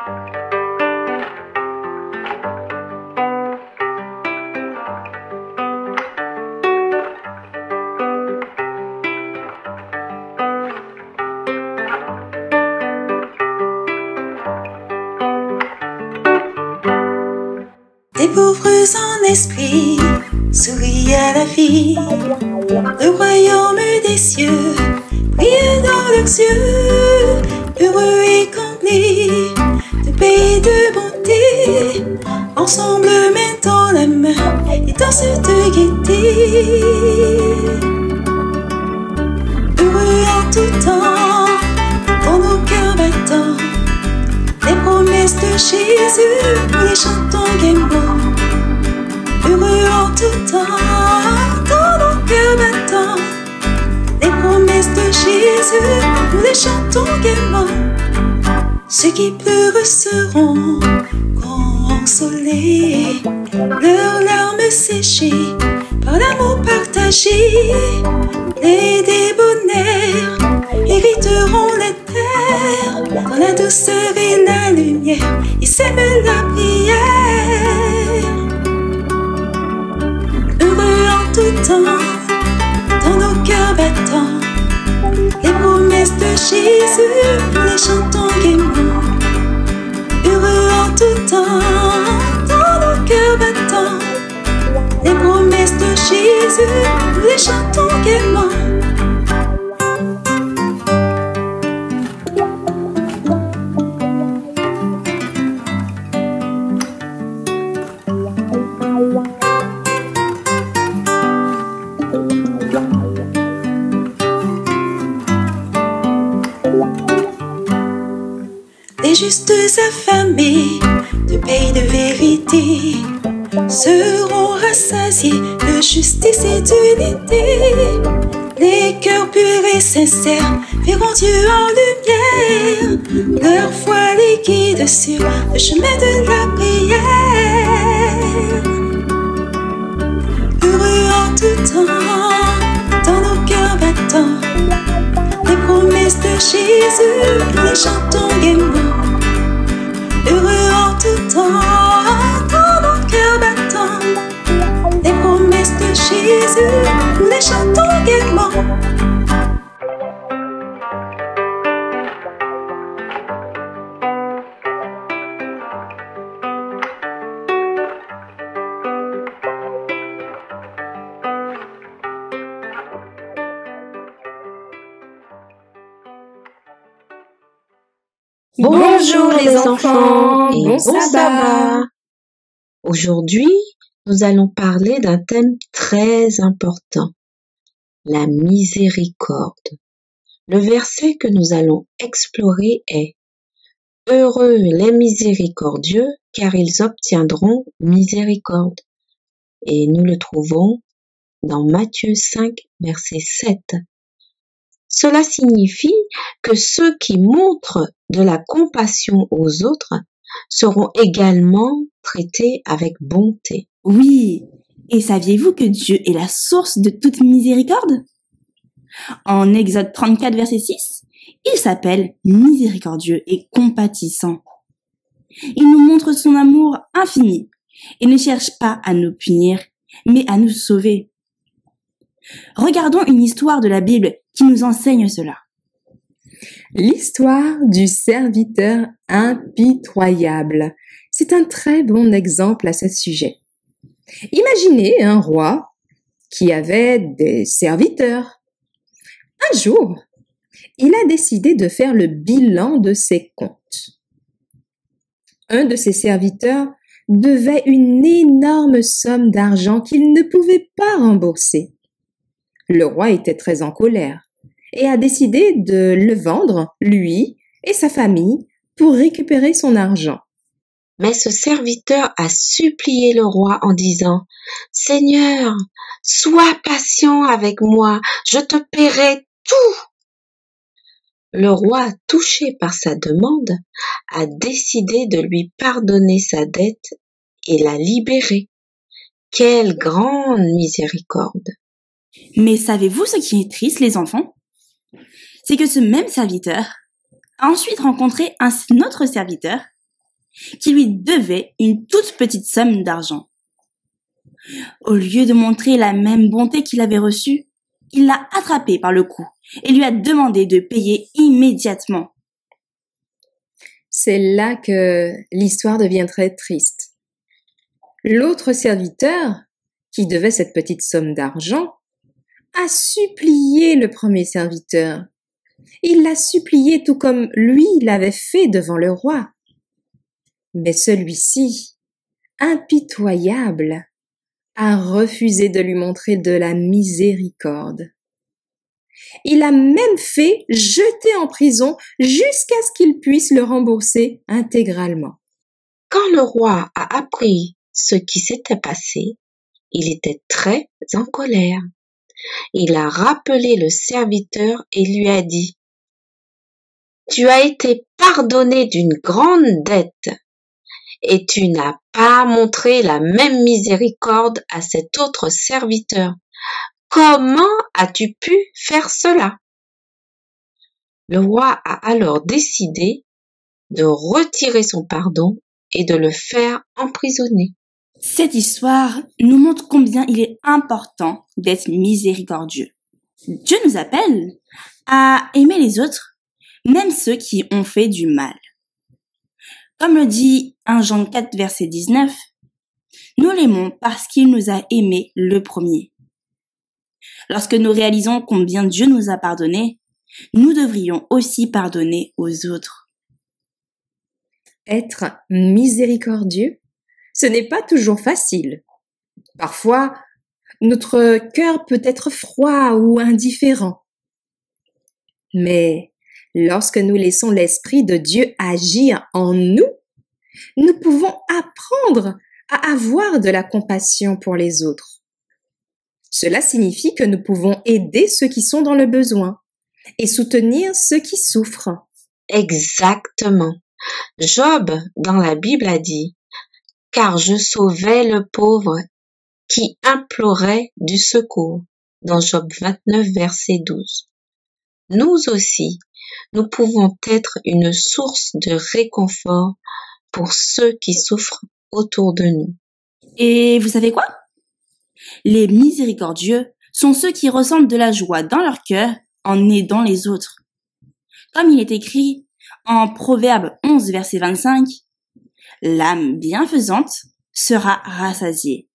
Des pauvres en esprit sourient à la vie. Le royaume des cieux brille dans leurs yeux. Heureux et comblés de paix et de bonté, ensemble main dans la main et dansent de gaieté. Heureux en tout temps, dans nos cœurs battants, les promesses de Jésus, nous les chantons gaiement. Heureux en tout temps, dans nos cœurs battants, les promesses de Jésus, nous les chantons gaiement. Ceux qui pleurent seront consolés, leurs larmes séchées par l'amour partagé. Les débonnaires hériteront la terre, dans la douceur et la lumière, ils sèment la prière. Heureux en tout temps, dans nos cœurs battants, les promesses de Jésus, nous les chantons gaiement. Heureux en tout temps, dans nos cœurs battants, les promesses de Jésus, nous les chantons gaiement. Les justes affamés de paix et de vérité seront rassasiés de justice et d'unité. Les cœurs purs et sincères verront Dieu en lumière. Leur foi les guide sur le chemin de la prière. Heureux en tout temps, dans nos cœurs battants, les promesses de Jésus, nous les chantons gaiement. Heureux en tout temps, dans nos cœurs battants, les promesses de Jésus, nous les chantons gaiement. Bonjour les enfants et bon sabbat. Aujourd'hui, nous allons parler d'un thème très important, la miséricorde. Le verset que nous allons explorer est « Heureux les miséricordieux, car ils obtiendront miséricorde ». Et nous le trouvons dans Matthieu 5, verset 7. Cela signifie que ceux qui montrent de la compassion aux autres seront également traités avec bonté. Oui, et saviez-vous que Dieu est la source de toute miséricorde? En Exode 34, verset 6, il s'appelle miséricordieux et compatissant. Il nous montre son amour infini et ne cherche pas à nous punir, mais à nous sauver. Regardons une histoire de la Bible qui nous enseigne cela. L'histoire du serviteur impitoyable. C'est un très bon exemple à ce sujet. Imaginez un roi qui avait des serviteurs. Un jour, il a décidé de faire le bilan de ses comptes. Un de ses serviteurs devait une énorme somme d'argent qu'il ne pouvait pas rembourser. Le roi était très en colère et a décidé de le vendre, lui et sa famille, pour récupérer son argent. Mais ce serviteur a supplié le roi en disant « Seigneur, sois patient avec moi, je te paierai tout !» Le roi, touché par sa demande, a décidé de lui pardonner sa dette et la libérer. Quelle grande miséricorde! Mais savez-vous ce qui est triste, les enfants? C'est que ce même serviteur a ensuite rencontré un autre serviteur qui lui devait une toute petite somme d'argent. Au lieu de montrer la même bonté qu'il avait reçue, il l'a attrapé par le cou et lui a demandé de payer immédiatement. C'est là que l'histoire devient très triste. L'autre serviteur, qui devait cette petite somme d'argent, a supplié le premier serviteur. Il l'a supplié tout comme lui l'avait fait devant le roi. Mais celui-ci, impitoyable, a refusé de lui montrer de la miséricorde. Il a même fait jeter en prison jusqu'à ce qu'il puisse le rembourser intégralement. Quand le roi a appris ce qui s'était passé, il était très en colère. Il a rappelé le serviteur et lui a dit: « Tu as été pardonné d'une grande dette et tu n'as pas montré la même miséricorde à cet autre serviteur. Comment as-tu pu faire cela ?» Le roi a alors décidé de retirer son pardon et de le faire emprisonner. Cette histoire nous montre combien il est important d'être miséricordieux. Dieu nous appelle à aimer les autres, même ceux qui ont fait du mal. Comme le dit 1 Jean 4, verset 19, nous l'aimons parce qu'il nous a aimés le premier. Lorsque nous réalisons combien Dieu nous a pardonné, nous devrions aussi pardonner aux autres. Être miséricordieux, ce n'est pas toujours facile. Parfois, notre cœur peut être froid ou indifférent. Mais lorsque nous laissons l'Esprit de Dieu agir en nous, nous pouvons apprendre à avoir de la compassion pour les autres. Cela signifie que nous pouvons aider ceux qui sont dans le besoin et soutenir ceux qui souffrent. Exactement. Job, dans la Bible, a dit: « Car je sauvais le pauvre qui implorait du secours » dans Job 29, verset 12. Nous aussi, nous pouvons être une source de réconfort pour ceux qui souffrent autour de nous. Et vous savez quoi? Les miséricordieux sont ceux qui ressentent de la joie dans leur cœur en aidant les autres. Comme il est écrit en Proverbe 11, verset 25, « L'âme bienfaisante sera rassasiée ».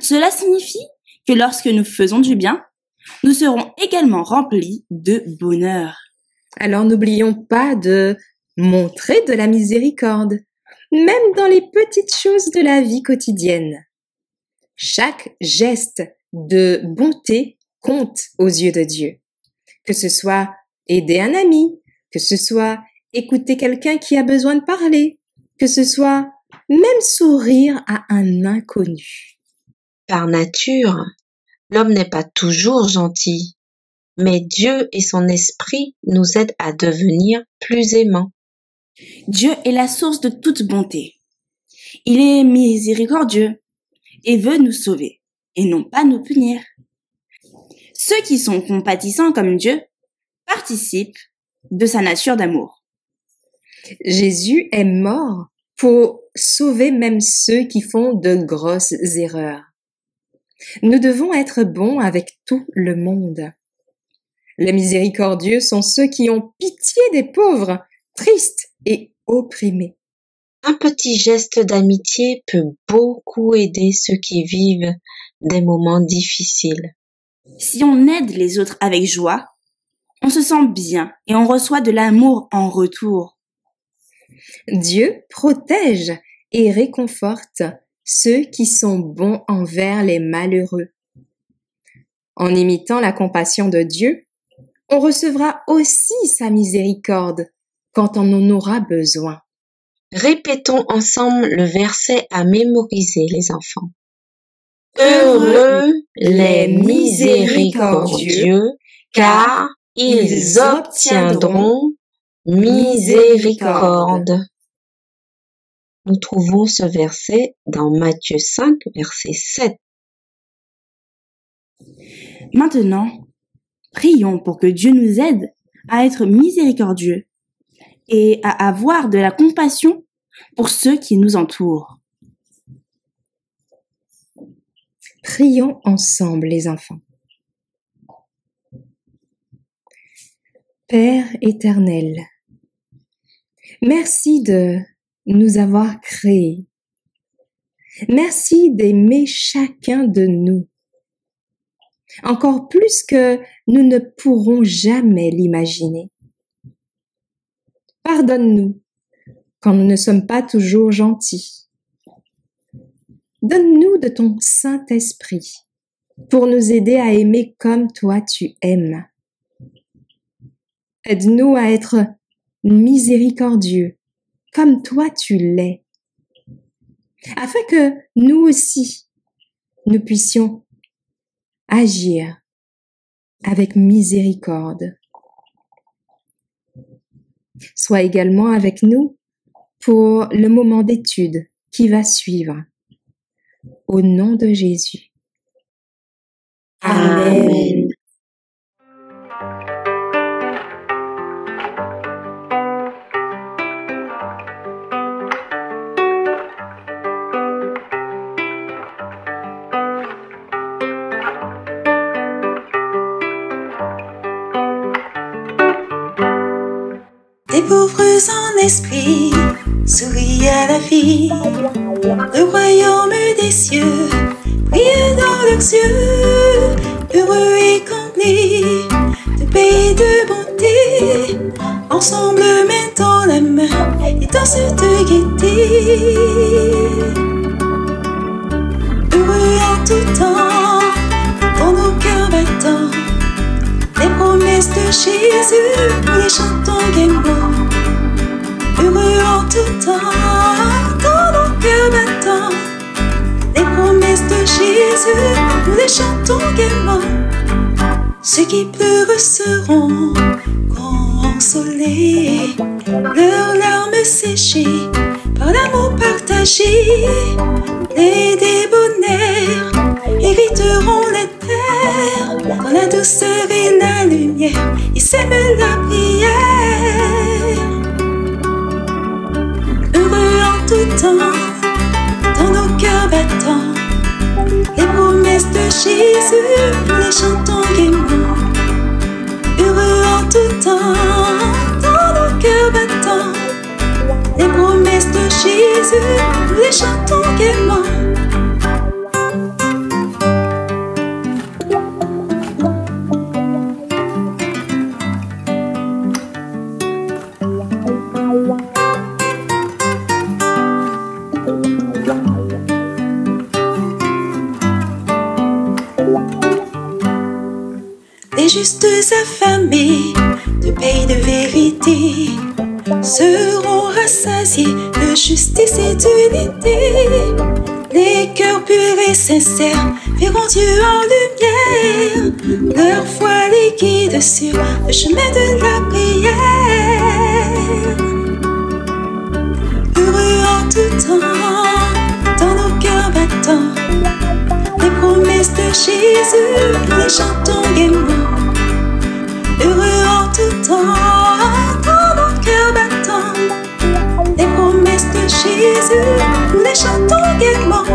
Cela signifie que lorsque nous faisons du bien, nous serons également remplis de bonheur. Alors n'oublions pas de montrer de la miséricorde, même dans les petites choses de la vie quotidienne. Chaque geste de bonté compte aux yeux de Dieu. Que ce soit aider un ami, que ce soit écouter quelqu'un qui a besoin de parler, que ce soit même sourire à un inconnu. Par nature, l'homme n'est pas toujours gentil, mais Dieu et son esprit nous aident à devenir plus aimants. Dieu est la source de toute bonté. Il est miséricordieux et veut nous sauver et non pas nous punir. Ceux qui sont compatissants comme Dieu participent de sa nature d'amour. Jésus est mort pour sauver même ceux qui font de grosses erreurs. Nous devons être bons avec tout le monde. Les miséricordieux sont ceux qui ont pitié des pauvres, tristes et opprimés. Un petit geste d'amitié peut beaucoup aider ceux qui vivent des moments difficiles. Si on aide les autres avec joie, on se sent bien et on reçoit de l'amour en retour. Dieu protège et réconforte ceux qui sont bons envers les malheureux. En imitant la compassion de Dieu, on recevra aussi sa miséricorde quand on en aura besoin. Répétons ensemble le verset à mémoriser, les enfants. Heureux les miséricordieux, car ils obtiendront miséricorde. Nous trouvons ce verset dans Matthieu 5, verset 7. Maintenant, prions pour que Dieu nous aide à être miséricordieux et à avoir de la compassion pour ceux qui nous entourent. Prions ensemble, les enfants. Père éternel, merci de nous avoir créés. Merci d'aimer chacun de nous, encore plus que nous ne pourrons jamais l'imaginer. Pardonne-nous quand nous ne sommes pas toujours gentils. Donne-nous de ton Saint-Esprit pour nous aider à aimer comme toi tu aimes. Aide-nous à être miséricordieux comme toi tu l'es, afin que nous aussi, nous puissions agir avec miséricorde. Sois également avec nous pour le moment d'étude qui va suivre. Au nom de Jésus. Amen. Des pauvres en esprit sourient à la vie. Le royaume des cieux brille dans leurs yeux. Heureux et comblés de paix et de bonté, ensemble main dans la main et dans cette gaieté. Heureux en tout temps, dans nos cœurs battants, les promesses de Jésus, nous les chantons gaiement. Heureux en tout temps, dans nos cœurs battants, les promesses de Jésus, nous les chantons gaiement. Ceux qui pleurent seront consolés, leurs larmes séchées par l'amour partagé. Les débonnaires hériteront la terre, dans la douceur et la lumière, ils sèment la prière. Heureux en tout temps, dans nos cœurs battants, les promesses de Jésus, nous les chantons gaiement. Heureux en tout temps, dans nos cœurs battants, les promesses de Jésus, nous les chantons gaiement. Les justes affamés de paix et de vérité seront rassasiés de justice et d'unité. Les cœurs purs et sincères verront Dieu en lumière. Leur foi les guide sur le chemin de la prière. Heureux en tout temps, dans nos cœurs battants, les promesses de Jésus, nous les chantons gaiement. Heureux en tout temps, dans nos cœurs battants, les promesses de Jésus, nous les chantons gaiement.